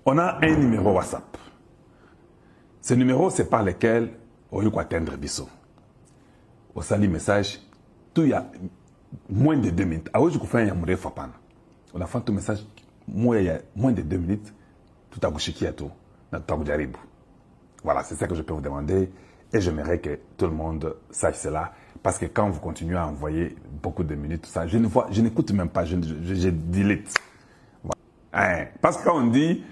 On a un numéro WhatsApp. Ce numéro, c'est par lequel on peut atteindre Bissot. Au sali message, tout il y a moins de 2 minutes. Ah oui, je fais un mourir fapan. On a fait tout message, moins de 2 minutes, tout a bouché qui a tout. Voilà, c'est ça que je peux vous demander. Et j'aimerais que tout le monde sache cela. Parce que quand vous continuez à envoyer beaucoup de minutes, tout ça, je n'écoute même pas, je delete. Voilà. Hein? Parce que quand on dit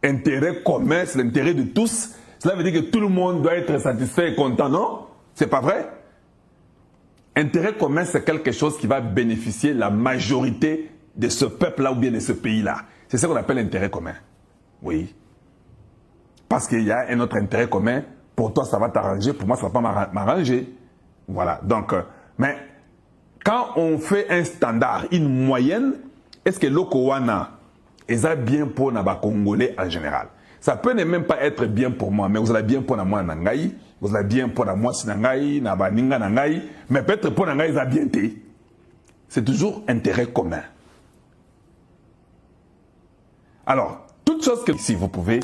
intérêt commun, c'est l'intérêt de tous, cela veut dire que tout le monde doit être satisfait et content, non? C'est pas vrai? Intérêt commun, c'est quelque chose qui va bénéficier la majorité de ce peuple-là ou bien de ce pays-là. C'est ce qu'on appelle intérêt commun. Oui. Parce qu'il y a un autre intérêt commun. Pour toi, ça va t'arranger. Pour moi, ça ne va pas m'arranger. Voilà. Donc, mais quand on fait un standard, une moyenne, est-ce que l'Okowana est bien pour les Congolais en général? Ça peut ne même pas être bien pour moi, mais vous allez bien pour moi Nangaï, vous allez bien pour moi Sinangaï, Nabaninga Nangaï, mais peut-être pour Nangaï, ça bien été. C'est toujours intérêt commun. Alors, toute chose que si vous pouvez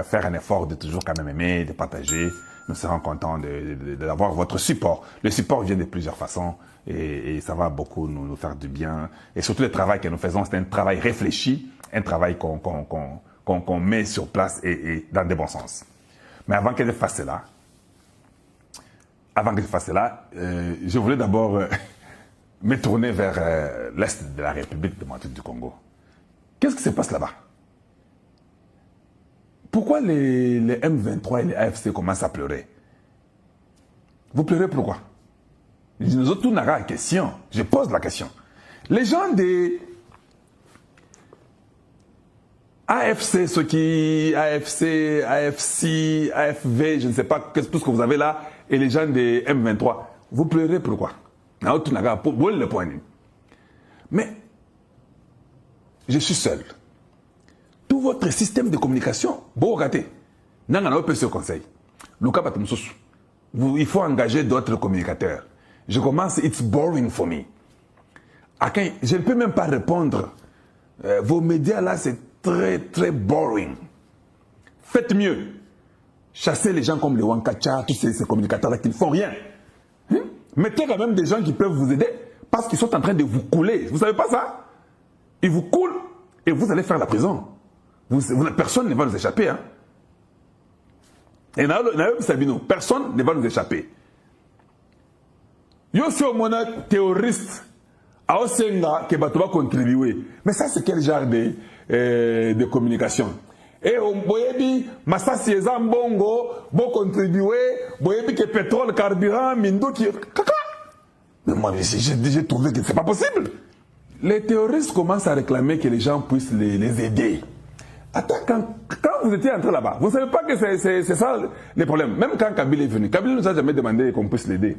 faire un effort de toujours quand même aimer, de partager, nous serons contents d'avoir votre support. Le support vient de plusieurs façons et ça va beaucoup nous faire du bien. Et surtout le travail que nous faisons, c'est un travail réfléchi, un travail qu'on met sur place et dans de bons sens. Mais avant que je fasse cela, je voulais d'abord me tourner vers l'Est de la République démocratique du Congo. Qu'est-ce qui se passe là-bas? Pourquoi les M23 et les AFC commencent à pleurer? Vous pleurez pourquoi? Nous autres, tout n'a pas la question. Je pose la question. Les gens des AFC, ceux qui AFC, AFC, AFV, je ne sais pas tout ce que vous avez là, et les gens des M23, vous pleurez pourquoi? Mais je suis seul. Tout votre système de communication, bon regardez, n'a pas ce conseil. Il faut engager d'autres communicateurs. Je commence, it's boring for me. Je ne peux même pas répondre. Vos médias là, c'est très très boring. Faites mieux. Chassez les gens comme les Wankacha, tous ces communicateurs là qui ne font rien. Mettez quand même des gens qui peuvent vous aider parce qu'ils sont en train de vous couler. Vous savez pas ça? Ils vous coulent et vous allez faire la prison. Personne ne va nous échapper. Hein? Et personne ne va nous échapper. Yo si au moins terroriste, à Osenga, que Batoba contribuer. Mais ça, c'est quel genre de communication? Et on boyebi, Massassi et Zambongo, bon contribuer, boyebi que pétrole, carburant, mindo qui. Kaka! Mais moi, j'ai trouvé que c'est pas possible. Les terroristes commencent à réclamer que les gens puissent les aider. Attends, quand vous étiez entré là-bas, vous ne savez pas que c'est ça le problème. Même quand Kabila est venu, Kabila ne nous a jamais demandé qu'on puisse l'aider.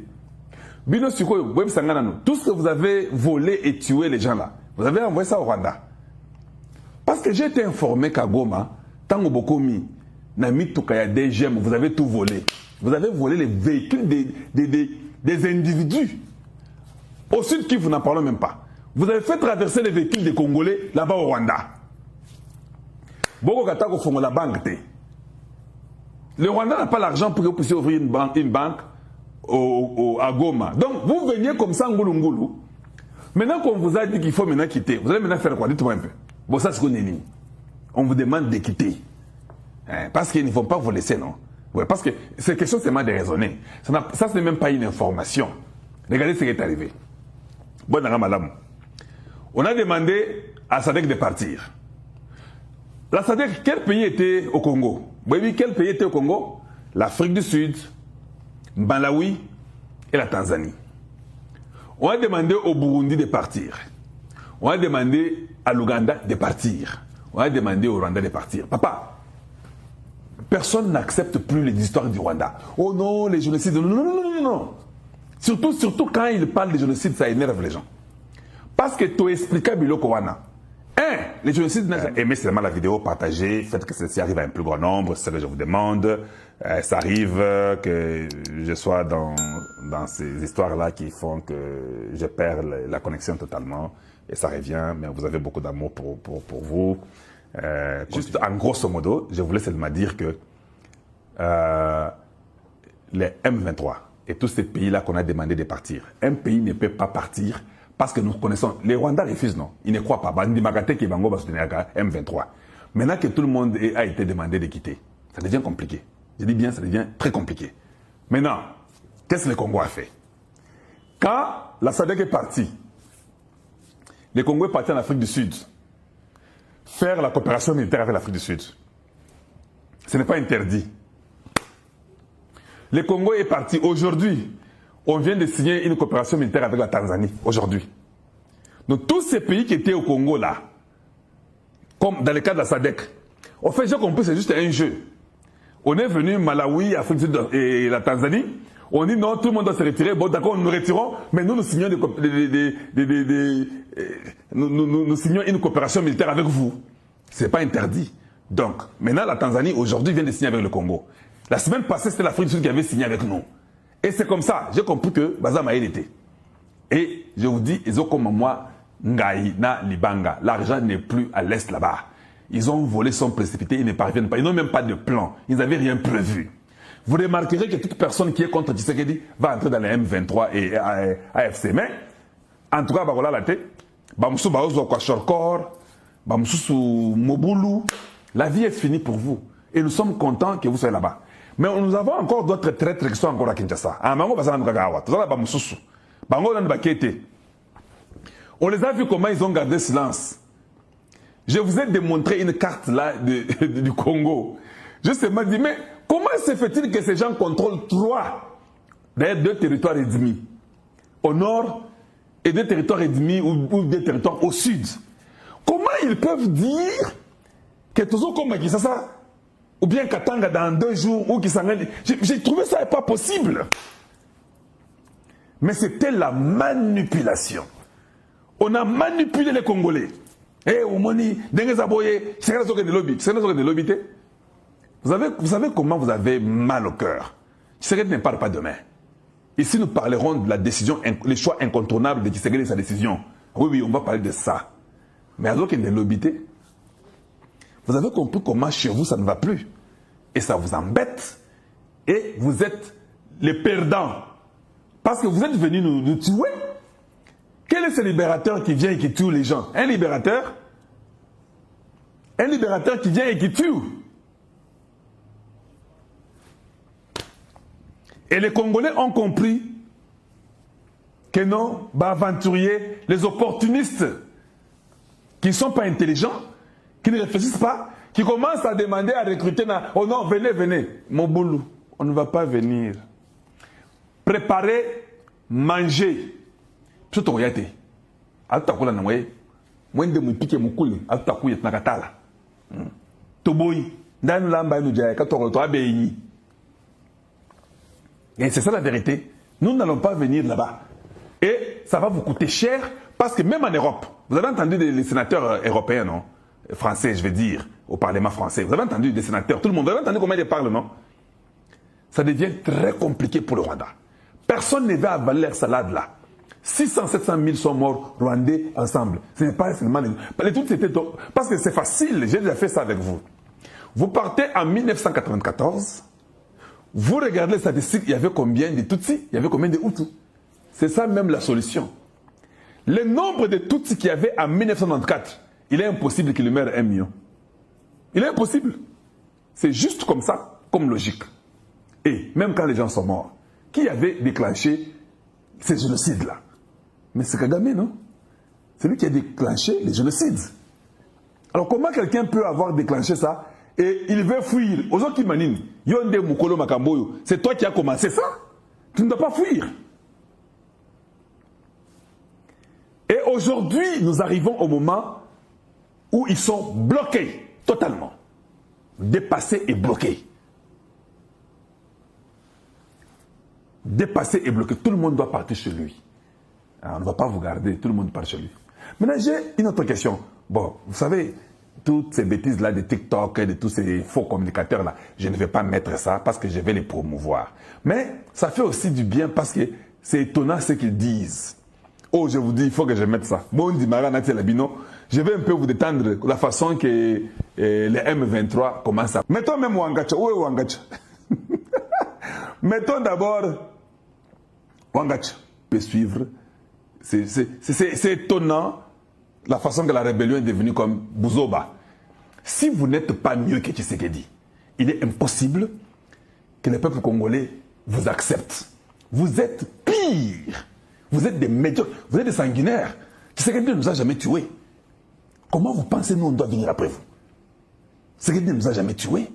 Bino Suko, Web Sanganano, tout ce que vous avez volé et tué les gens là, vous avez envoyé ça au Rwanda. Parce que j'ai été informé qu'à Goma, Tango Bokomi, Nami Tukaya, DGM, vous avez tout volé. Vous avez volé les véhicules des individus. Au sud qui vous n'en parlez même pas. Vous avez fait traverser les véhicules des Congolais là-bas au Rwanda. Le Rwanda n'a pas l'argent pour que vous puissiez ouvrir une banque à Goma. Donc, vous veniez comme ça, Ngoulou. Maintenant qu'on vous a dit qu'il faut maintenant quitter, vous allez maintenant faire quoi? Dites-moi un peu. Bon, ça, c'est ce qu'on est dit. On vous demande de quitter. Hein, parce qu'ils ne vont pas vous laisser, non? Ouais, parce que c'est quelque chose seulement de raisonner. Ça, ce n'est même pas une information. Regardez ce qui est arrivé. Bon, madame. On a demandé à Sadek de partir. La SADC, quel pays était au Congo? Vous voyez quel pays était au Congo? L'Afrique du Sud, Malawi et la Tanzanie. On a demandé au Burundi de partir. On a demandé à l'Ouganda de partir. On a demandé au Rwanda de partir. Papa, personne n'accepte plus les histoires du Rwanda. Oh non, les génocides. Non. Surtout quand ils parlent de génocide, ça énerve les gens. Parce que tu expliques Biloko Wana. Les génocides, aimez seulement la vidéo, partagez, faites que ceci arrive à un plus grand nombre, c'est ce que je vous demande. Ça arrive que je sois dans ces histoires-là qui font que je perds la connexion totalement. Et ça revient, mais vous avez beaucoup d'amour pour vous. Juste en grosso modo, je voulais seulement dire que les M23 et tous ces pays-là qu'on a demandé de partir, un pays ne peut pas partir parce que nous connaissons. Les Rwandais refusent, non? Ils ne croient pas. Bandi Magate qui va se donner à M23. Maintenant que tout le monde a été demandé de quitter, ça devient compliqué. Je dis bien, ça devient très compliqué. Maintenant, qu'est-ce que le Congo a fait? Quand la SADC est partie, le Congo est parti en Afrique du Sud faire la coopération militaire avec l'Afrique du Sud. Ce n'est pas interdit. Le Congo est parti aujourd'hui. On vient de signer une coopération militaire avec la Tanzanie, aujourd'hui. Donc tous ces pays qui étaient au Congo là, comme dans le cas de la SADC, en fait, j'ai compris, c'est juste un jeu. On est venu Malawi, Afrique du Sud et la Tanzanie. On dit non, tout le monde doit se retirer. Bon, d'accord, nous nous retirons, mais nous signons, nous signons une coopération militaire avec vous. Ce n'est pas interdit. Donc, maintenant, la Tanzanie, aujourd'hui, vient de signer avec le Congo. La semaine passée, c'était l'Afrique du Sud qui avait signé avec nous. Et c'est comme ça, j'ai compris que Baza Maïl était. Et je vous dis, ils ont comme moi, Ngaï, Na, Libanga. L'argent n'est plus à l'est là-bas. Ils ont volé, sont précipités, ils ne parviennent pas. Ils n'ont même pas de plan. Ils n'avaient rien prévu. Vous remarquerez que toute personne qui est contre Tshisekedi va entrer dans les M23 et AFC. Mais, en tout cas, voilà la tête. Bamsou Baozo Kwashorkor, Bamsou Mobulu. La vie est finie pour vous. Et nous sommes contents que vous soyez là-bas. Mais nous avons encore d'autres traîtres qui sont encore à Kinshasa. On les a vus comment ils ont gardé silence. Je vous ai démontré une carte là du Congo. Je me dis, mais comment se fait-il que ces gens contrôlent deux territoires ennemis au nord et deux territoires ennemis ou deux territoires au sud? Comment ils peuvent dire que toujours comme Kinshasa ou bien Katanga dans 2 jours ou Kisangani? J'ai trouvé ça pas possible. Mais c'était la manipulation. On a manipulé les Congolais. Vous savez comment vous avez mal au cœur. Tshisekedi ne parle pas demain. Ici, nous parlerons de la décision, les choix incontournables de Tshisekedi et sa décision. Oui, on va parler de ça. Mais alors qu'il est l'obité, vous avez compris comment chez vous ça ne va plus. Et ça vous embête. Et vous êtes les perdants. Parce que vous êtes venus nous tuer. Quel est ce libérateur qui vient et qui tue les gens? Un libérateur qui vient et qui tue. Et les Congolais ont compris que non, aventuriers, les opportunistes, qui ne sont pas intelligents, qui ne réfléchissent pas, qui commencent à demander à recruter. Oh non, venez. Mon boulot, on ne va pas venir. Préparer, manger. Tout au yate. Altakula na mwe. Mwende mupike mukuli. Altakuye nakatala. Toboy. Ndanu lamba nous jaya. Katoro to abeyi. Et c'est ça la vérité. Nous n'allons pas venir là-bas. Et ça va vous coûter cher parce que même en Europe, vous avez entendu les sénateurs européens, non? Français, je vais dire, au Parlement français. Vous avez entendu des sénateurs, tout le monde. Vous avez entendu comment ils parlent, non? Ça devient très compliqué pour le Rwanda. Personne ne va avaler leur salade là. 600, 700 000 sont morts rwandais ensemble. Ce n'est pas seulement les tout c'était parce que c'est facile. J'ai déjà fait ça avec vous. Vous partez en 1994. Vous regardez les statistiques. Il y avait combien de Tutsis? Il y avait combien de Hutus? C'est ça même la solution. Le nombre de Tutsis qu'il y avait en 1994, il est impossible qu'il meure 1 million. Il est impossible. C'est juste comme ça, comme logique. Et même quand les gens sont morts, qui avait déclenché ces génocides-là? Mais c'est Kagame, non? C'est lui qui a déclenché les génocides. Alors comment quelqu'un peut avoir déclenché ça et il veut fuir? Aujourd'hui, Manine, Yonde Mukolo Makamboyo, c'est toi qui as commencé ça. Tu ne dois pas fuir. Et aujourd'hui, nous arrivons au moment où ils sont bloqués totalement. Dépassés et bloqués. Dépassé et bloqué. Tout le monde doit partir chez lui. Alors, on ne va pas vous garder, tout le monde part chez lui. Maintenant, j'ai une autre question. Bon, vous savez, toutes ces bêtises-là de TikTok et de tous ces faux communicateurs-là, je ne vais pas mettre ça parce que je vais les promouvoir. Mais ça fait aussi du bien parce que c'est étonnant ce qu'ils disent. Oh, je vous dis, il faut que je mette ça. Bon, dit Mara Nati Labino, Je vais un peu vous détendre la façon que les M23 commencent à... Mettons même Ouangacha. Où est Ouangacha? Mettons d'abord Ouangacha peut suivre. C'est étonnant la façon que la rébellion est devenue comme Bouzoba. Si vous n'êtes pas mieux que Tshisekedi, il est impossible que le peuple congolais vous accepte. Vous êtes pire. Vous êtes des médiocres. Vous êtes des sanguinaires. Tshisekedi ne nous a jamais tués. Comment vous pensez nous on doit venir après vous? Tshisekedi ne nous a jamais tués.